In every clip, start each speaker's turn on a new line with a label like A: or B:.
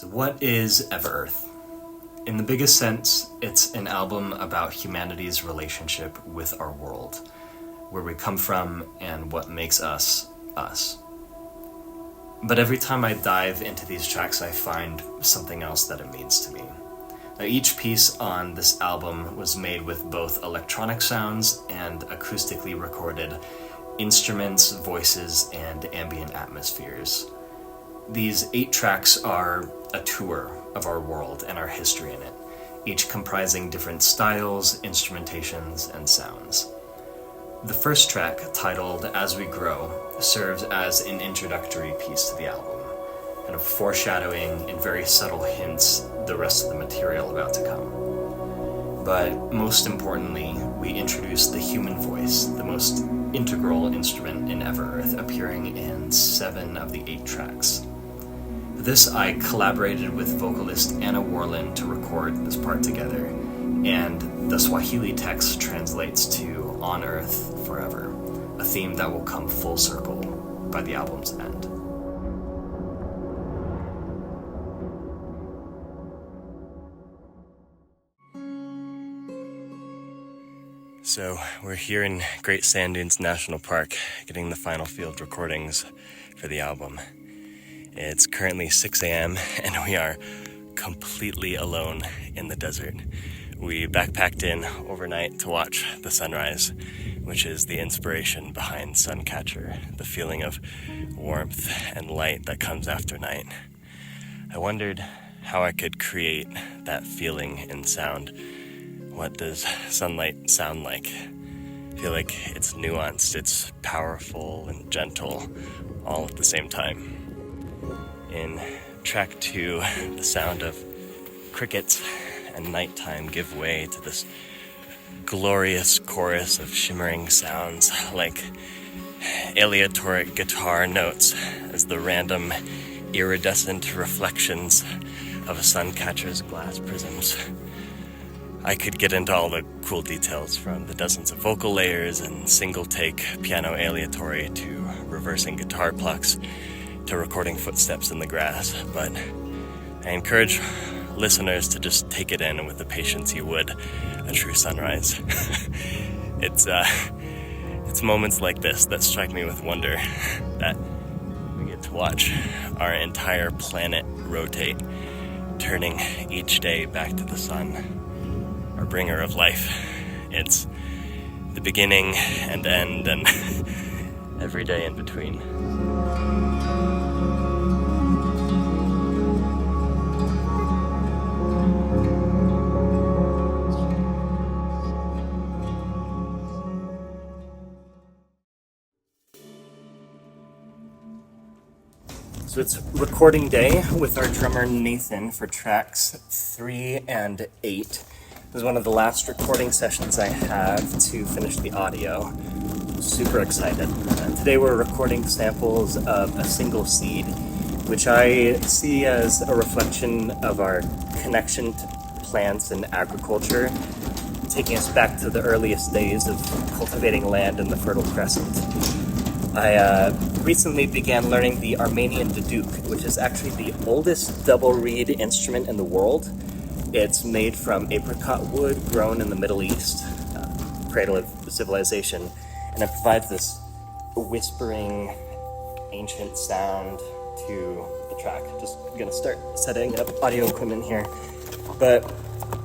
A: So what is Everearth? In the biggest sense, it's an album about humanity's relationship with our world, where we come from and what makes us, us. But every time I dive into these tracks, I find something else that it means to me. Now, each piece on this album was made with both electronic sounds and acoustically recorded instruments, voices, and ambient atmospheres. These 8 tracks are a tour of our world and our history in it, each comprising different styles, instrumentations, and sounds. The first track, titled As We Grow, serves as an introductory piece to the album, kind of foreshadowing in very subtle hints the rest of the material about to come. But most importantly, we introduce the human voice, the most integral instrument in Everearth, appearing in 7 of the 8 tracks. For this, I collaborated with vocalist Anna Worlund to record this part together, and the Swahili text translates to On Earth Forever, a theme that will come full circle by the album's end. So we're here in Great Sand Dunes National Park, getting the final field recordings for the album. It's currently 6 a.m. and we are completely alone in the desert. We backpacked in overnight to watch the sunrise, which is the inspiration behind Suncatcher, the feeling of warmth and light that comes after night. I wondered how I could create that feeling in sound. What does sunlight sound like? I feel like it's nuanced, it's powerful and gentle, all at the same time. In track 2, the sound of crickets and nighttime give way to this glorious chorus of shimmering sounds like aleatoric guitar notes as the random iridescent reflections of a suncatcher's glass prisms. I could get into all the cool details, from the dozens of vocal layers and single-take piano aleatory to reversing guitar plucks to recording footsteps in the grass, but I encourage listeners to just take it in with the patience you would a true sunrise. It's moments like this that strike me with wonder, that we get to watch our entire planet rotate, turning each day back to the sun, our bringer of life. It's the beginning and end and every day in between. So it's recording day with our drummer Nathan for tracks 3 and 8. This is one of the last recording sessions I have to finish the audio. I'm super excited. Today we're recording samples of A Single Seed, which I see as a reflection of our connection to plants and agriculture, taking us back to the earliest days of cultivating land in the Fertile Crescent. I recently began learning the Armenian duduk, which is actually the oldest double reed instrument in the world. It's made from apricot wood grown in the Middle East, cradle of civilization, and it provides this whispering, ancient sound to the track. Just gonna start setting up audio equipment here. But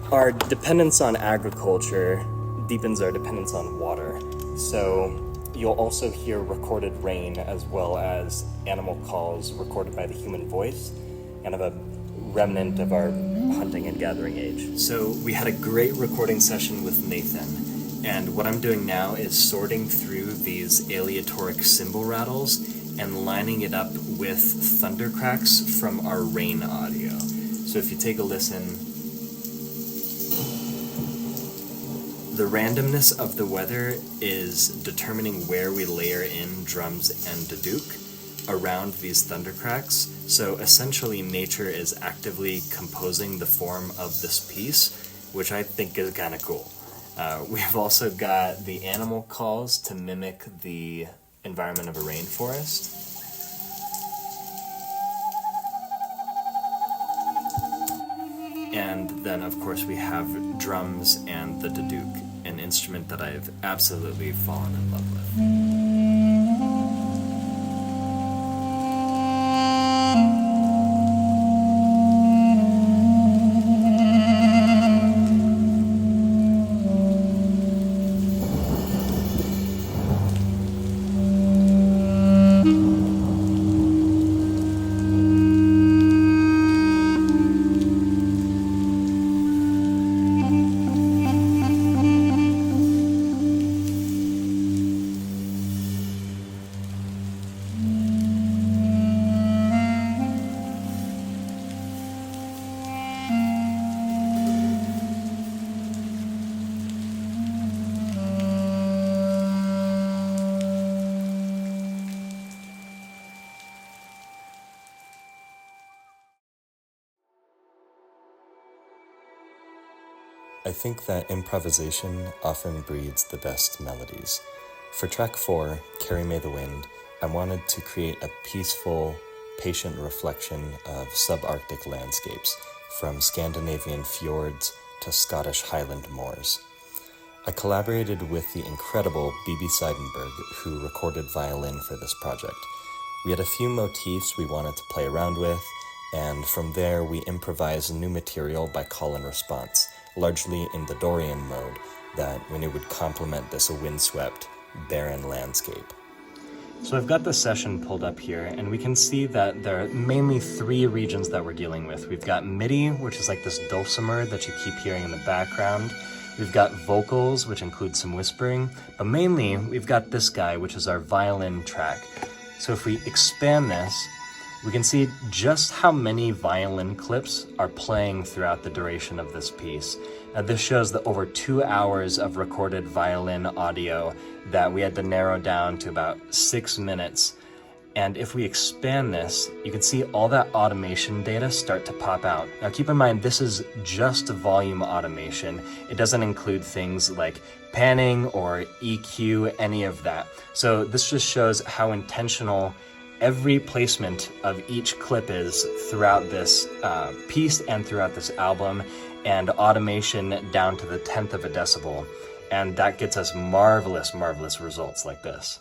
A: our dependence on agriculture deepens our dependence on water. So you'll also hear recorded rain as well as animal calls recorded by the human voice, kind of a remnant of our hunting and gathering age. So we had a great recording session with Nathan, and what I'm doing now is sorting through these aleatoric cymbal rattles and lining it up with thunder cracks from our rain audio. So if you take a listen, the randomness of the weather is determining where we layer in drums and duduk around these thunder cracks. So essentially nature is actively composing the form of this piece, which I think is kind of cool. We've also got the animal calls to mimic the environment of a rainforest. then of course we have drums and the duduk, an instrument that I've absolutely fallen in love with. I think that improvisation often breeds the best melodies. For track 4, Carry May the Wind, I wanted to create a peaceful, patient reflection of subarctic landscapes, from Scandinavian fjords to Scottish Highland moors. I collaborated with the incredible Bebe Seidenberg, who recorded violin for this project. We had a few motifs we wanted to play around with, and from there we improvised new material by call and response, largely in the Dorian mode, that we knew would complement this windswept, barren landscape. So I've got the session pulled up here, and we can see that there are mainly 3 regions that we're dealing with. We've got MIDI, which is like this dulcimer that you keep hearing in the background. We've got vocals, which include some whispering, but mainly we've got this guy, which is our violin track. So if we expand this, we can see just how many violin clips are playing throughout the duration of this piece. Now, this shows the over 2 hours of recorded violin audio that we had to narrow down to about 6 minutes. And if we expand this, you can see all that automation data start to pop out. Now keep in mind, this is just volume automation. It doesn't include things like panning or EQ, any of that. So this just shows how intentional every placement of each clip is throughout this piece and throughout this album, and automation down to the 10th of a decibel. And that gets us marvelous, marvelous results like this.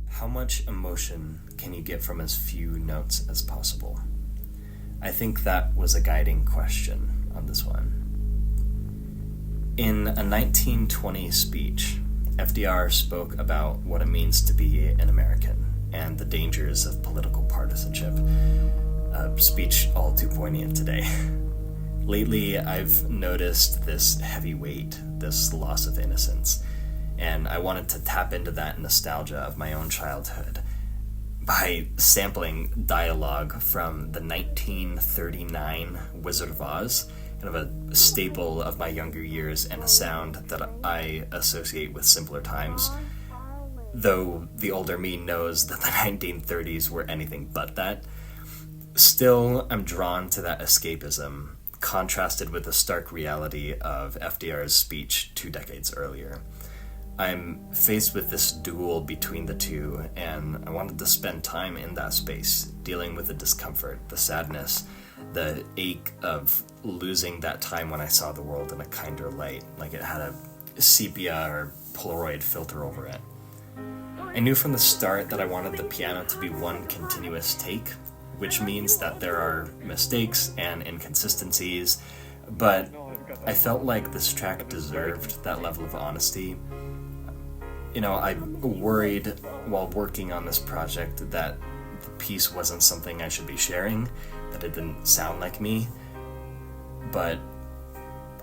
A: How much emotion can you get from as few notes as possible? I think that was a guiding question on this one. In a 1920 speech, FDR spoke about what it means to be an American and the dangers of political partisanship. A speech all too poignant today. Lately, I've noticed this heavy weight, this loss of innocence, and I wanted to tap into that nostalgia of my own childhood by sampling dialogue from the 1939 Wizard of Oz, kind of a staple of my younger years and a sound that I associate with simpler times, though the older me knows that the 1930s were anything but that. Still, I'm drawn to that escapism, contrasted with the stark reality of FDR's speech 2 decades earlier. I'm faced with this duel between the two, and I wanted to spend time in that space, dealing with the discomfort, the sadness, the ache of losing that time when I saw the world in a kinder light, like it had a sepia or Polaroid filter over it. I knew from the start that I wanted the piano to be one continuous take, which means that there are mistakes and inconsistencies, but I felt like this track deserved that level of honesty. You know, I worried while working on this project that the piece wasn't something I should be sharing, that it didn't sound like me, but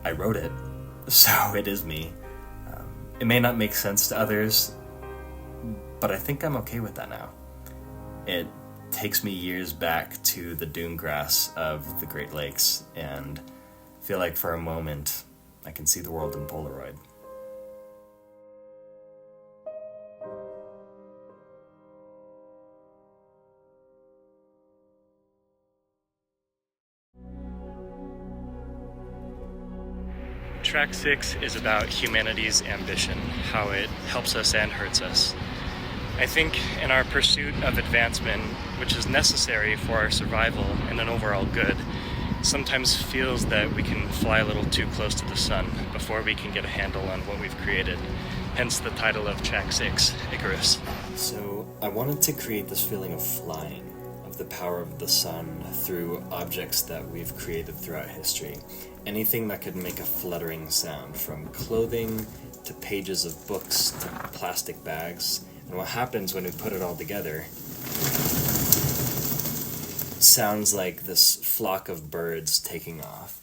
A: I wrote it, so it is me. It may not make sense to others, but I think I'm okay with that now. It takes me years back to the Dunegrass of the Great Lakes, and I feel like for a moment I can see the world in Polaroid. Track 6 is about humanity's ambition, how it helps us and hurts us. I think in our pursuit of advancement, which is necessary for our survival and an overall good, sometimes feels that we can fly a little too close to the sun before we can get a handle on what we've created. Hence the title of track 6, Icarus. So I wanted to create this feeling of flying, of the power of the sun through objects that we've created throughout history. Anything that could make a fluttering sound, from clothing to pages of books to plastic bags. And what happens when we put it all together sounds like this flock of birds taking off.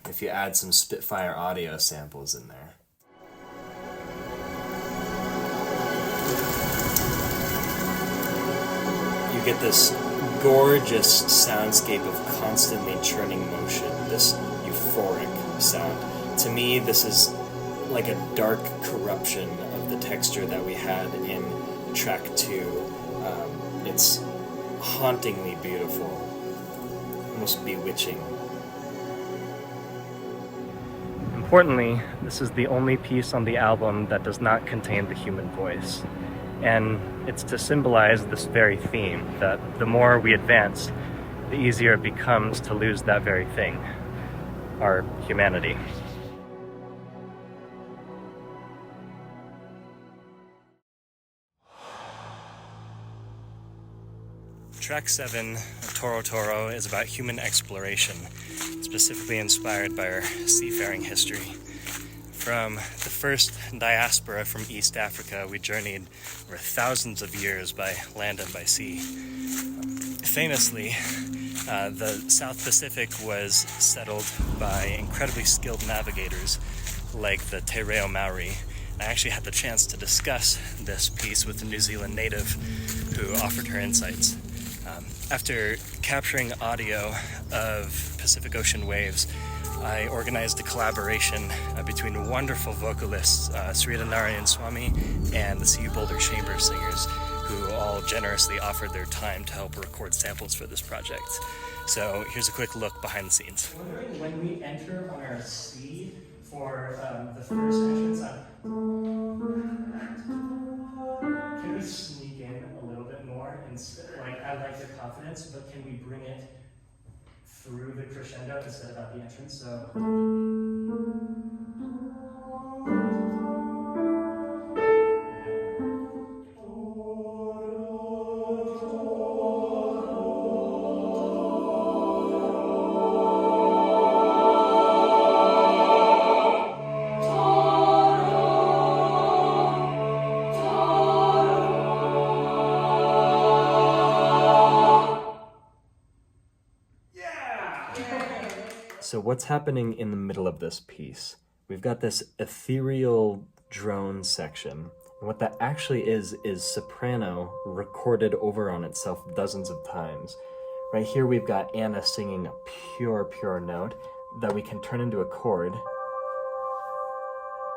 A: If you add some Spitfire audio samples in there. You get this gorgeous soundscape of constantly churning motion, this euphoric sound. To me, this is like a dark corruption of the texture that we had in track 2. It's hauntingly beautiful, almost bewitching. Importantly, this is the only piece on the album that does not contain the human voice. And it's to symbolize this very theme, that the more we advance, the easier it becomes to lose that very thing, our humanity. Track 7, Torotoro, is about human exploration, specifically inspired by our seafaring history. From the first diaspora from East Africa, we journeyed over thousands of years by land and by sea. Famously, the South Pacific was settled by incredibly skilled navigators like the Te Reo Maori. I actually had the chance to discuss this piece with a New Zealand native who offered her insights. After capturing audio of Pacific Ocean waves, I organized a collaboration between wonderful vocalists, Sarita Narayanswamy and the CU Boulder Chamber Singers, who all generously offered their time to help record samples for this project. So here's a quick look behind the scenes. Wondering, when we enter on our C for the first entrance, can we sneak in a little bit more? Like, I like the confidence, but can we bring it through the crescendo instead of at the entrance? So. So what's happening in the middle of this piece? We've got this ethereal drone section. And what that actually is soprano recorded over on itself dozens of times. Right here we've got Anna singing a pure note that we can turn into a chord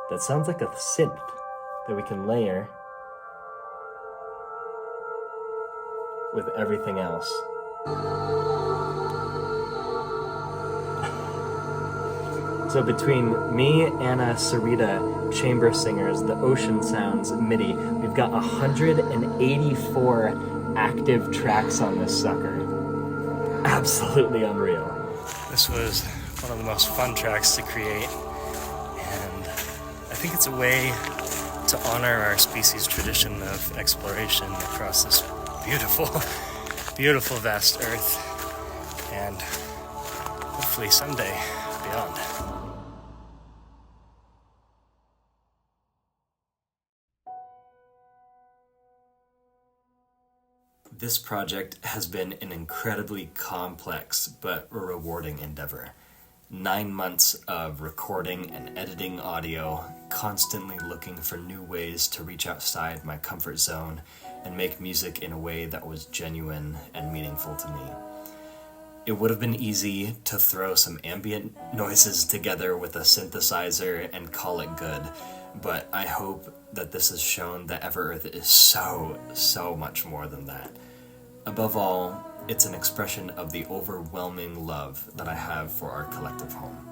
A: that sounds like a synth that we can layer with everything else. So between me, Anna, Sarita, chamber singers, the ocean sounds, MIDI, we've got 184 active tracks on this sucker. Absolutely unreal. This was one of the most fun tracks to create, and I think it's a way to honor our species' tradition of exploration across this beautiful, beautiful vast Earth, and hopefully someday beyond. This project has been an incredibly complex but rewarding endeavor. 9 months of recording and editing audio, constantly looking for new ways to reach outside my comfort zone and make music in a way that was genuine and meaningful to me. It would have been easy to throw some ambient noises together with a synthesizer and call it good, but I hope that this has shown that Everearth is so much more than that. Above all, it's an expression of the overwhelming love that I have for our collective home.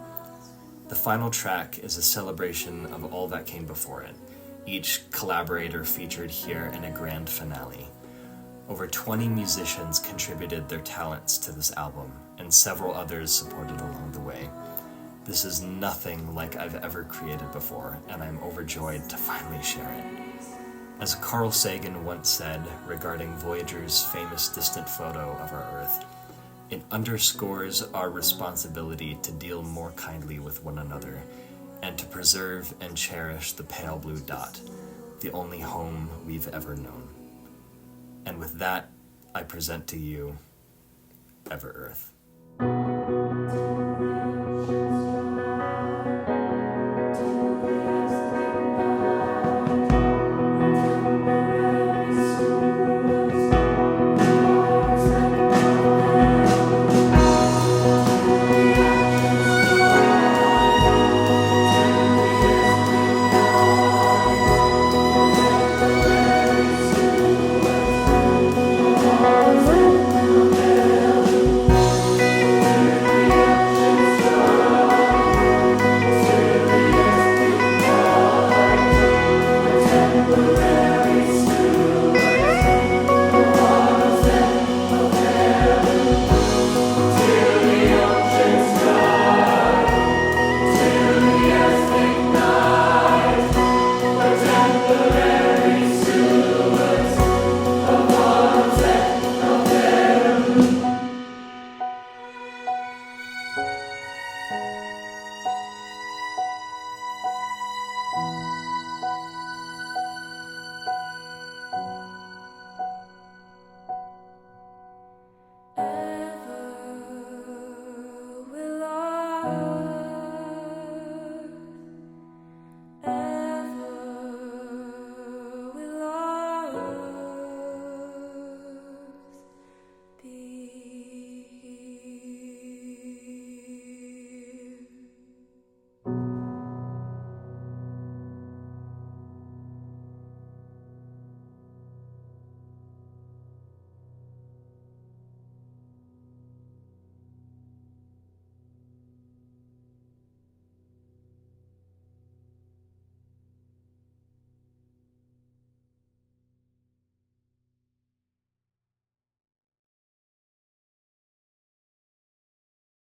A: The final track is a celebration of all that came before it. each collaborator featured here in a grand finale. Over 20 musicians contributed their talents to this album, and several others supported along the way. This is nothing like I've ever created before, and I'm overjoyed to finally share it. As Carl Sagan once said regarding Voyager's famous distant photo of our Earth, it underscores our responsibility to deal more kindly with one another, and to preserve and cherish the pale blue dot, the only home we've ever known. And with that, I present to you Everearth.